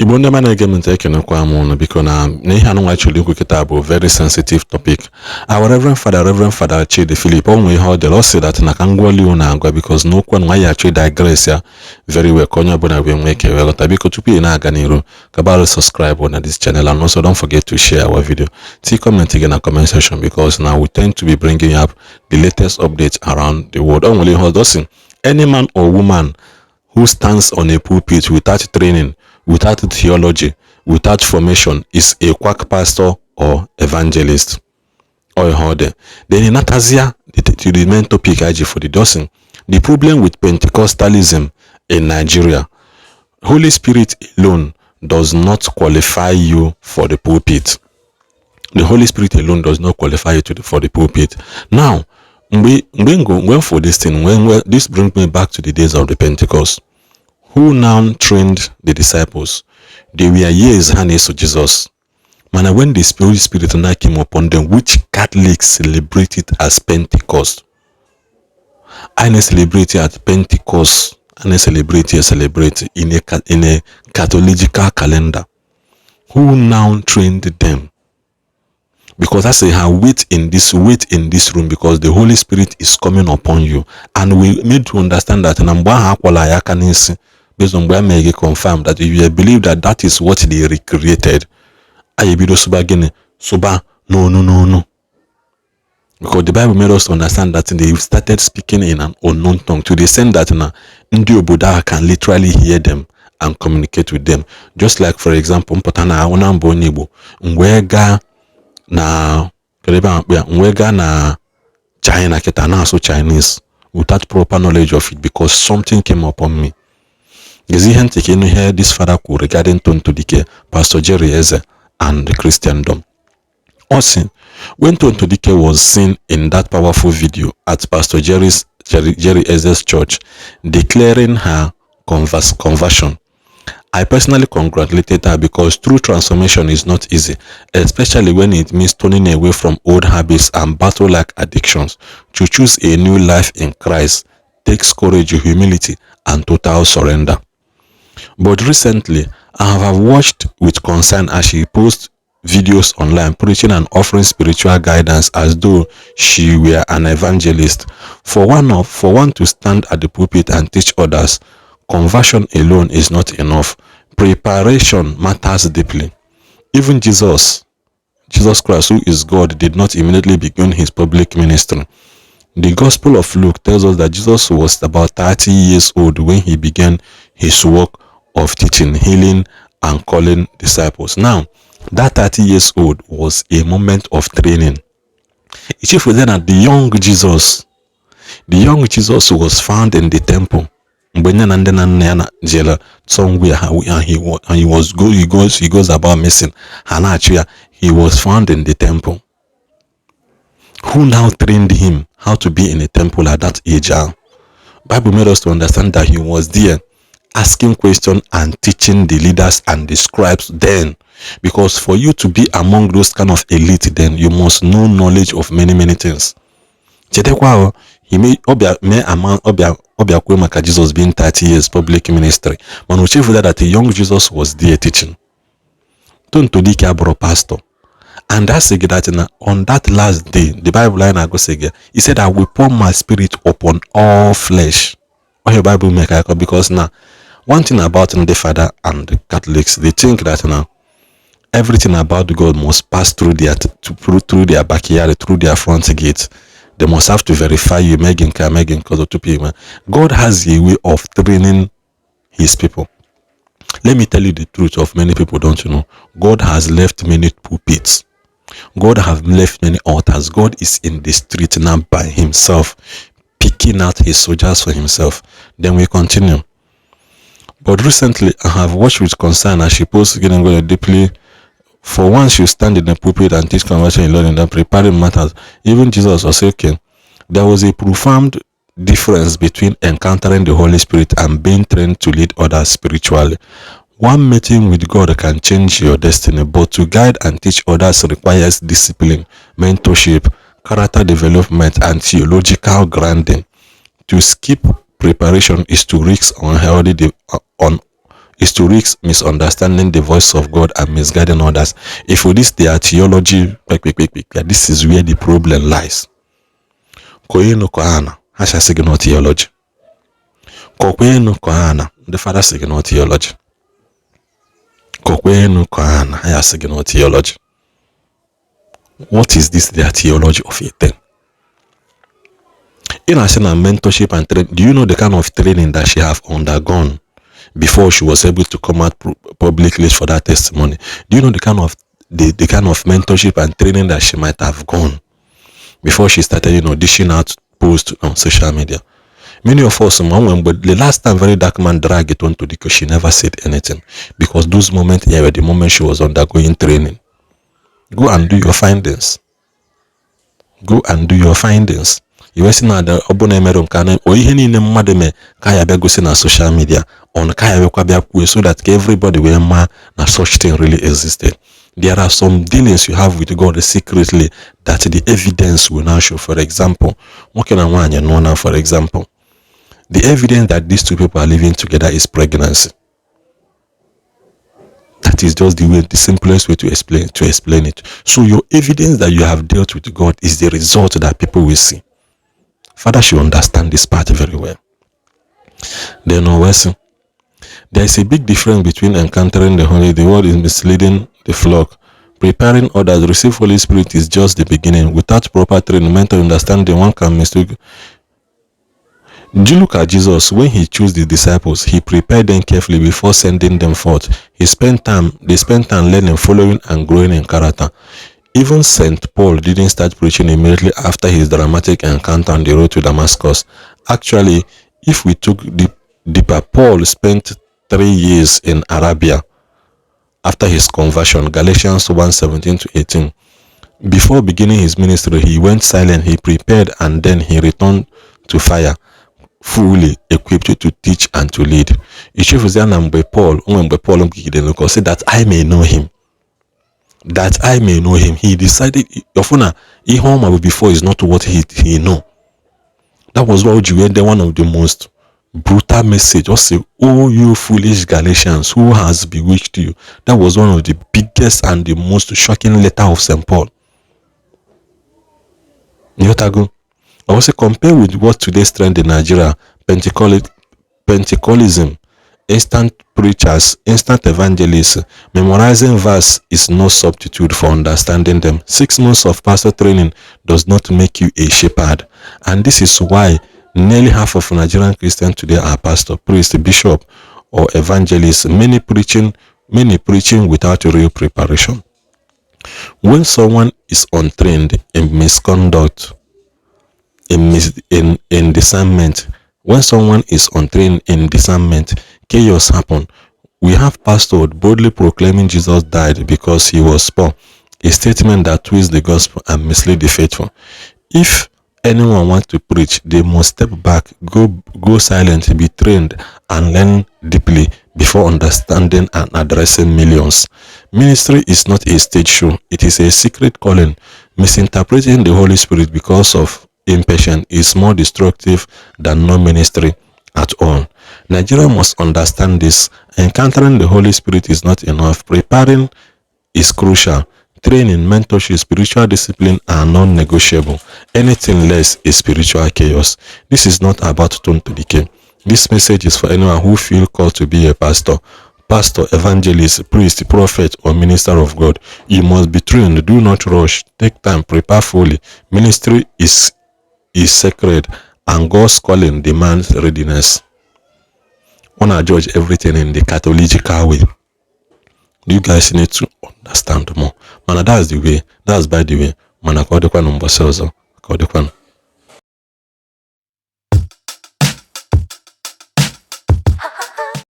Igbo ndị mana ege mente ekenekwa m unu biko na ihe anụ actually ikwu kịta bụ very sensitive topic. Our Reverend Fada Chidi Philip onwe ihe ọ dịrị ọ sị that na ka ngwali unu agwa because n'okwu nwa ya actually digress ya very well ka onye ọbụla wee nwee ike weghọta. Biko tupu ị na-aga n'iru kabara subscribe na this channel and also don't forget to share our video. See comment again na comment section because now we tend to be bringing up the latest updates around the world. Onwere ihe ọzọ sị any man or woman who stands on a pulpit without training, without theology, without formation is a quack pastor or evangelist. Or harder. Then in Atazia, the main topic for the dozen. The problem with Pentecostalism in Nigeria, Holy Spirit alone does not qualify you for the pulpit. The Holy Spirit alone does not qualify you for the pulpit. Now, when for this thing, this brings me back to the days of the Pentecost. Who now trained the disciples? They were years hands to Jesus. Man, when the Holy Spirit now came upon them, which Catholics celebrate it as Pentecost. I celebrate it at Pentecost. I celebrate in a Catholical calendar. Who now trained them? Because I say, wait in this room because the Holy Spirit is coming upon you, and we need to understand that. Based on where may confirm that if you believe that that is what they recreated, no. Because the Bible made us understand that they started speaking in an unknown tongue to the extent that Ndi Oboda can literally hear them and communicate with them. Just like, for example, Mpotana Onambo Nibo, Mwega na China Ketana so Chinese without proper knowledge of it because something came upon me. Gezihen taking here this father regarding Tonto Dikeh, Pastor Jerry Eze, and Christendom. Also, when Tonto Dikeh was seen in that powerful video at Pastor Jerry Eze's church, declaring her conversion, I personally congratulated her because true transformation is not easy, especially when it means turning away from old habits and battle-like addictions. To choose a new life in Christ takes courage, humility, and total surrender. But recently, I have watched with concern as she posts videos online preaching and offering spiritual guidance as though she were an evangelist. For one to stand at the pulpit and teach others, conversion alone is not enough. Preparation matters deeply. Even Jesus Christ, who is God, did not immediately begin his public ministry. The Gospel of Luke tells us that Jesus was about 30 years old when he began his work of teaching, healing, and calling disciples. Now, that 30 years old was a moment of training. It is then that the young Jesus was found in the temple. Somewhere and he goes about missing. He was found in the temple. Who now trained him how to be in a temple at that age? Bible made us to understand that he was there asking questions and teaching the leaders and the scribes then, because for you to be among those kind of elite, then you must know knowledge of many things. He made Jesus being 30 years public ministry. Man, we check that the young Jesus was there teaching. Tonto Dikeh brought pastor. And that's that on that last day, the Bible line I go say, he said, I will pour my spirit upon all flesh. What your Bible make because now one thing about the Father and the Catholics, they think that now everything about God must pass through their backyard, through their front gate. They must have to verify you, God has a way of training his people. Let me tell you the truth of many people don't know. God has left many pulpits. God has left many altars. God is in the street now by himself, picking out his soldiers for himself. Then we continue. But recently, I have watched with concern as she posts getting going deeply. For once, you stand in the pulpit and teach conversion in learning and preparing matters. Even Jesus was saying, there was a profound difference between encountering the Holy Spirit and being trained to lead others spiritually. One meeting with God can change your destiny, but to guide and teach others requires discipline, mentorship, character development, and theological grounding. To skip preparation is to risk is to risk misunderstanding the voice of God and misguiding others. If for this their theology, this is where the problem lies. Koyeno koana, hasha signal theology. Kokwenu koana, the father signal theology. Kokwenu koana, hasha signal theology. What is this their theology of it then? In a mentorship and training, do you know the kind of training that she have undergone before she was able to come out publicly for that testimony? Do you know the kind of mentorship and training that she might have gone before she started, dishing out posts on social media? Many of us, but the last time very dark man dragged it onto Dikeh, she never said anything because those moments here were the moment she was undergoing training. Go and do your findings. Go and do your findings. You were seeing the Obona Meron Kana or any madame Kaya Begosin na social media on Kaya Wakabiakwe so that everybody will na such thing really existed. There are some dealings you have with God secretly that the evidence will now show. For example, for example, the evidence that these two people are living together is pregnancy. That is just the simplest way to explain it. So your evidence that you have dealt with God is the result that people will see. Father should understand this part very well. Then there is a big difference between encountering the word is misleading the flock. Preparing others to receive Holy Spirit is just the beginning. Without proper training, mental understanding, one can mistake. Do you look at Jesus? When he chose the disciples, he prepared them carefully before sending them forth. They spent time learning, following, and growing in character. Even St. Paul didn't start preaching immediately after his dramatic encounter on the road to Damascus. Actually, if we took deeper, Paul spent 3 years in Arabia after his conversion, Galatians 1:17-18. Before beginning his ministry, he went silent, he prepared, and then he returned to fire, fully equipped to teach and to lead. Paul said that I may know him. That I may know him. He decided before is not what he know. That was what you read, one of the most brutal message. Just say, oh, you foolish Galatians, who has bewitched you? That was one of the biggest and the most shocking letter of St. Paul. I also compare with what today's trend in Nigeria, Pentecostalism, instant preachers, instant evangelists. Memorizing verse is no substitute for understanding them. 6 months of pastor training does not make you a shepherd. And this is why nearly half of Nigerian Christians today are pastor, priest, bishop, or evangelists, many preaching without real preparation. When someone is untrained in misconduct, in discernment, when someone is untrained in discernment, chaos happen. We have pastors boldly proclaiming Jesus died because he was poor, a statement that twists the gospel and misleads the faithful. If anyone wants to preach, they must step back, go silent, be trained, and learn deeply before understanding and addressing millions. Ministry is not a stage show, it is a secret calling. Misinterpreting the Holy Spirit because of impatience is more destructive than no ministry at all. Nigeria must understand this. Encountering the Holy Spirit is not enough. Preparing is crucial. Training, mentorship, spiritual discipline are non-negotiable. Anything less is spiritual chaos. This is not about Tonto Dikeh. This message is for anyone who feels called to be a pastor, evangelist, priest, prophet, or minister of God. You must be trained. Do not rush. Take time. Prepare fully. Ministry is sacred, and God's calling demands readiness. Wanna judge everything in the Catholical way. You guys need to understand more. Man, that's the way. That's by the way. Man, I call the one number 6.